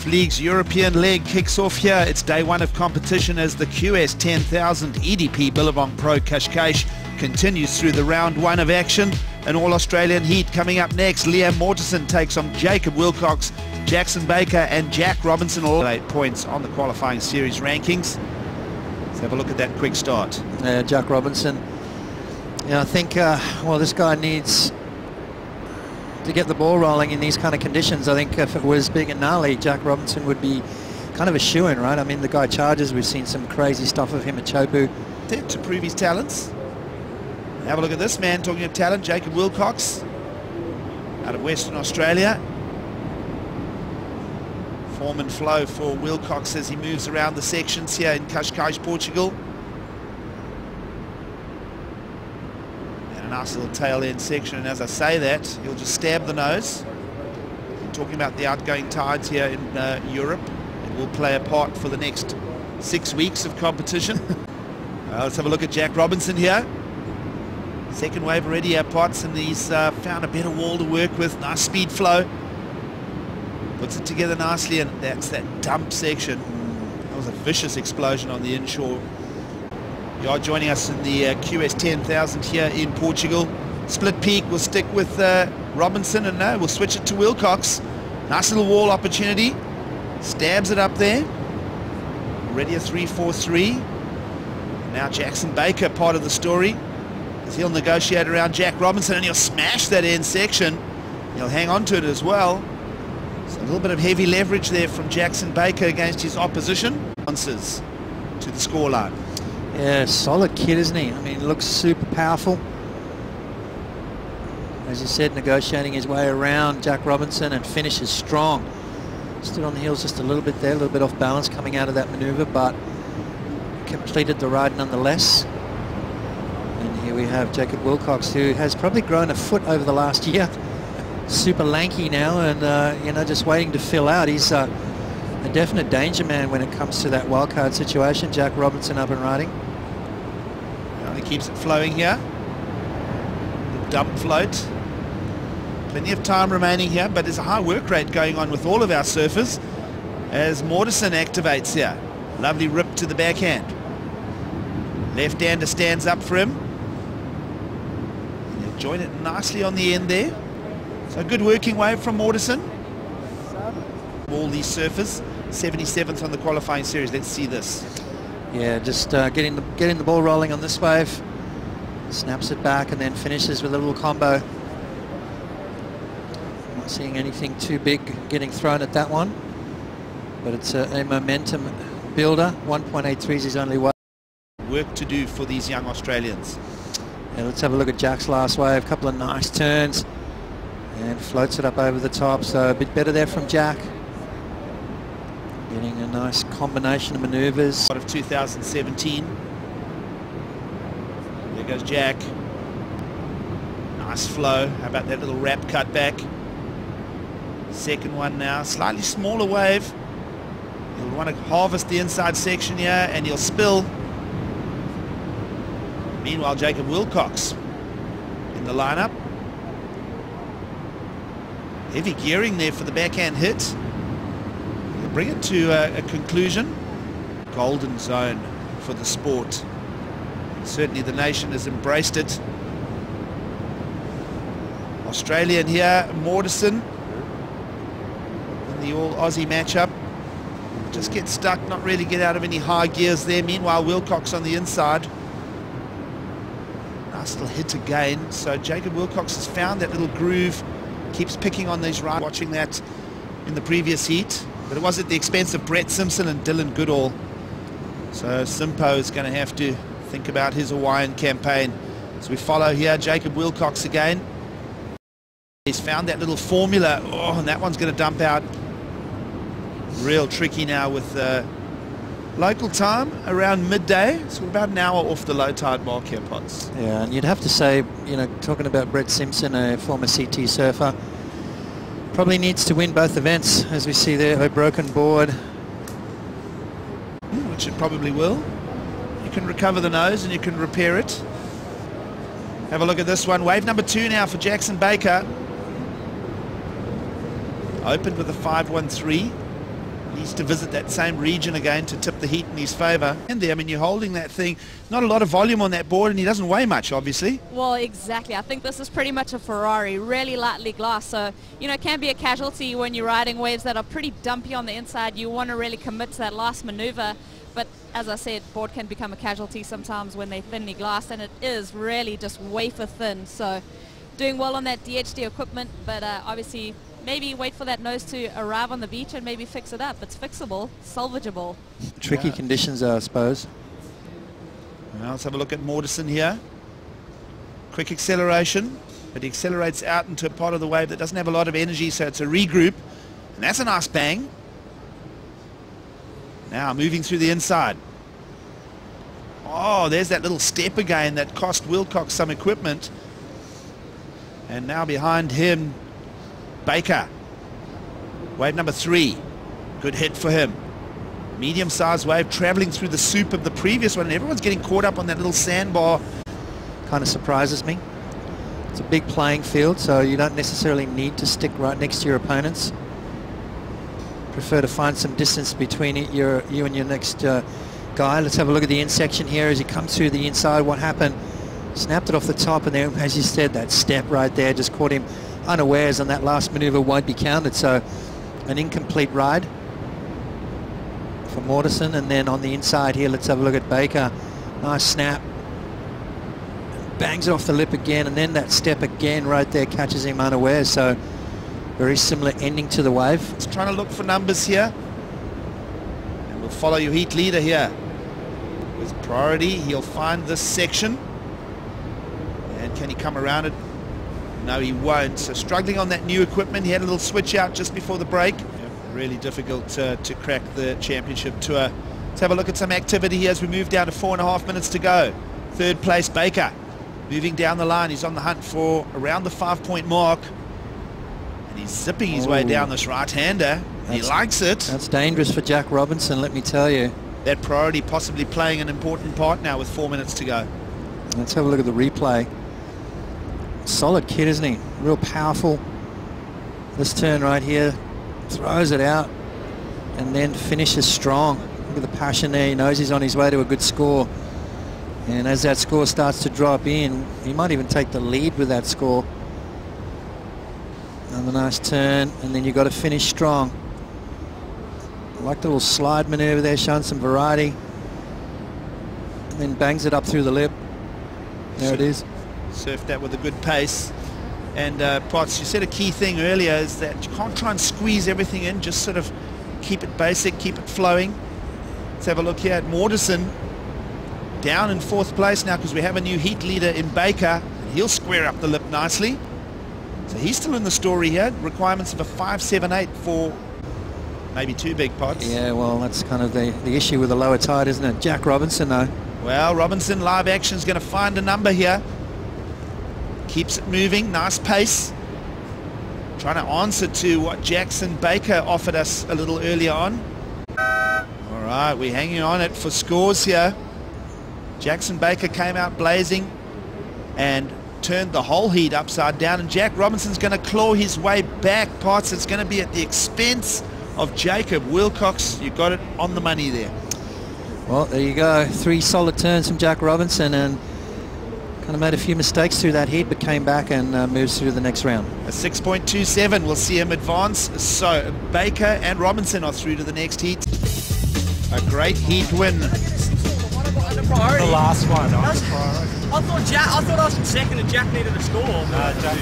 League's European leg kicks off here. It's day one of competition as the QS 10,000 EDP Billabong Pro Cascais continues through the round one of action. An all-Australian heat coming up next. Lliam Mortensen takes on Jacob Wilcox, Jackson Baker and Jack Robinson, all 8 points on the qualifying series rankings. Let's have a look at that quick start. Jack Robinson. Yeah, I think, well, this guy needs to get the ball rolling in these kind of conditions. I think if it was big and gnarly, Jack Robinson would be kind of a shoo-in, right? I mean, the guy charges. We've seen some crazy stuff of him at Chopu. To prove his talents. Have a look at this man talking of talent, Jacob Wilcox, out of Western Australia. Form and flow for Wilcox as he moves around the sections here in Cascais, Portugal. And a nice little tail end section, and as I say that, he'll just stab the nose. I'm talking about the outgoing tides here in Europe. It will play a part for the next 6 weeks of competition. Let's have a look at Jack Robinson here. Second wave already pots, and he's found a better wall to work with. Nice speed flow. Puts it together nicely, and that's that dump section. That was a vicious explosion on the inshore. You are joining us in the QS 10,000 here in Portugal. Split peak, we'll stick with Robinson, and no, we'll switch it to Wilcox. Nice little wall opportunity. Stabs it up there. Already a 3-4-3. Now Jackson Baker, part of the story. He'll negotiate around Jack Robinson, and he'll smash that end section. He'll hang on to it as well. So a little bit of heavy leverage there from Jackson Baker against his opposition. Answers to the scoreline. Yeah, solid kid, isn't he? I mean, looks super powerful. As you said, negotiating his way around Jack Robinson, and finishes strong. Stood on the heels just a little bit there, a little bit off balance coming out of that maneuver, but completed the ride nonetheless. Here we have Jacob Wilcox, who has probably grown a foot over the last year. Super lanky now, and you know, just waiting to fill out. He's a definite danger man when it comes to that wildcard situation. Jack Robinson up and riding. He keeps it flowing here. The dump float. Plenty of time remaining here, but there's a high work rate going on with all of our surfers as Mortensen activates here. Lovely rip to the backhand. Left-hander stands up for him. Join it nicely on the end there. So a good working wave from Mortensen. All these surfers, 77th on the qualifying series. Let's see this. Yeah, just getting the ball rolling on this wave. Snaps it back and then finishes with a little combo. Not seeing anything too big getting thrown at that one, but it's a momentum builder. 1.83 is his only way. Work to do for these young Australians. Yeah, let's have a look at Jack's last wave. A couple of nice turns and floats it up over the top. So a bit better there from Jack. Getting a nice combination of maneuvers. Out of 2017. There goes Jack. Nice flow. How about that little wrap cut back? Second one now. Slightly smaller wave. He'll want to harvest the inside section here, and he'll spill. Meanwhile, Jacob Wilcox in the lineup. Heavy gearing there for the backhand hit. He'll bring it to a conclusion. Golden zone for the sport. Certainly the nation has embraced it. Australian here, Mortensen in the all-Aussie matchup. Just get stuck, not really get out of any high gears there. Meanwhile, Wilcox on the inside. Little hit again, so Jacob Wilcox has found that little groove, keeps picking on these rides. Watching that in the previous heat, but it was at the expense of Brett Simpson and Dylan Goodall. So Simpo is going to have to think about his Hawaiian campaign. So we follow here Jacob Wilcox again. He's found that little formula. Oh, and that one's going to dump out. Real tricky now with local time around midday, so we're about an hour off the low tide mark here, Potts. Yeah, and you'd have to say, you know, talking about Brett Simpson, a former CT surfer, probably needs to win both events, as we see there, a broken board. Which it probably will. You can recover the nose and you can repair it. Have a look at this one. Wave number 2 now for Jackson Baker. Opened with a 5-1-3. Needs to visit that same region again to tip the heat in his favour. And there, I mean, you're holding that thing, not a lot of volume on that board, and he doesn't weigh much, obviously. Well, exactly. I think this is pretty much a Ferrari, really lightly glassed. So, you know, it can be a casualty when you're riding waves that are pretty dumpy on the inside. You want to really commit to that last manoeuvre. But as I said, board can become a casualty sometimes when they're thinly glassed, and it is really just wafer thin. So, doing well on that DHD equipment, but obviously maybe wait for that nose to arrive on the beach and maybe fix it up. It's fixable, salvageable. Tricky conditions, I suppose. Well, let's have a look at Mortensen here. Quick acceleration, but he accelerates out into a part of the wave that doesn't have a lot of energy, so it's a regroup. And that's a nice bang. Now moving through the inside. Oh, there's that little step again that cost Wilcox some equipment. And now behind him, Baker. Wave number 3. Good hit for him. Medium-sized wave traveling through the soup of the previous one, and everyone's getting caught up on that little sandbar. Kind of surprises me. It's a big playing field, so you don't necessarily need to stick right next to your opponents. Prefer to find some distance between you and your next guy. Let's have a look at the end section here as he comes through the inside. What happened? Snapped it off the top, and then, as you said, that step right there just caught him unawares, and that last maneuver won't be counted. So an incomplete ride for Mortensen. And then on the inside here, let's have a look at Baker. Nice snap. Bangs it off the lip again, and then that step again right there catches him unawares. So very similar ending to the wave. Just trying to look for numbers here. And we'll follow your heat leader here. With priority, he'll find this section. And can he come around it? No, he won't. So struggling on that new equipment. He had a little switch out just before the break. Really difficult to crack the championship tour. Let's have a look at some activity here as we move down to 4.5 minutes to go. Third place, Baker. Moving down the line. He's on the hunt for around the 5-point mark. And he's zipping his way down this right-hander. He likes it. That's dangerous for Jack Robinson, let me tell you. That priority possibly playing an important part now with 4 minutes to go. Let's have a look at the replay. Solid kid, isn't he? Real powerful. This turn right here, throws it out and then finishes strong. Look at the passion there. He knows he's on his way to a good score. And as that score starts to drop in, he might even take the lead with that score. Another nice turn, and then you've got to finish strong. I like the little slide maneuver there, showing some variety. And then bangs it up through the lip. There it is. Surfed that with a good pace. And Potts, you said a key thing earlier is that you can't try and squeeze everything in, just sort of keep it basic, keep it flowing. Let's have a look here at Mortensen. Down in 4th place now because we have a new heat leader in Baker. He'll square up the lip nicely. So he's still in the story here. Requirements of a 5.78 for maybe 2 big pots. Yeah, well, that's kind of the issue with the lower tide, isn't it? Jack Robinson, though. Well, Robinson, live action, is going to find a number here. Keeps it moving, nice pace. Trying to answer to what Jackson Baker offered us a little earlier on. All right, we're hanging on it for scores here. Jackson Baker came out blazing and turned the whole heat upside down, and Jack Robinson's going to claw his way back. Parts, it's going to be at the expense of Jacob Wilcox. You got it on the money there. Well, there you go. 3 solid turns from Jack Robinson, and kind of made a few mistakes through that heat, but came back and moves through the next round. A 6.27 will see him advance. So Baker and Robinson are through to the next heat. A great heat win. The last one. I thought I was in second and Jack needed a score. No, Jack.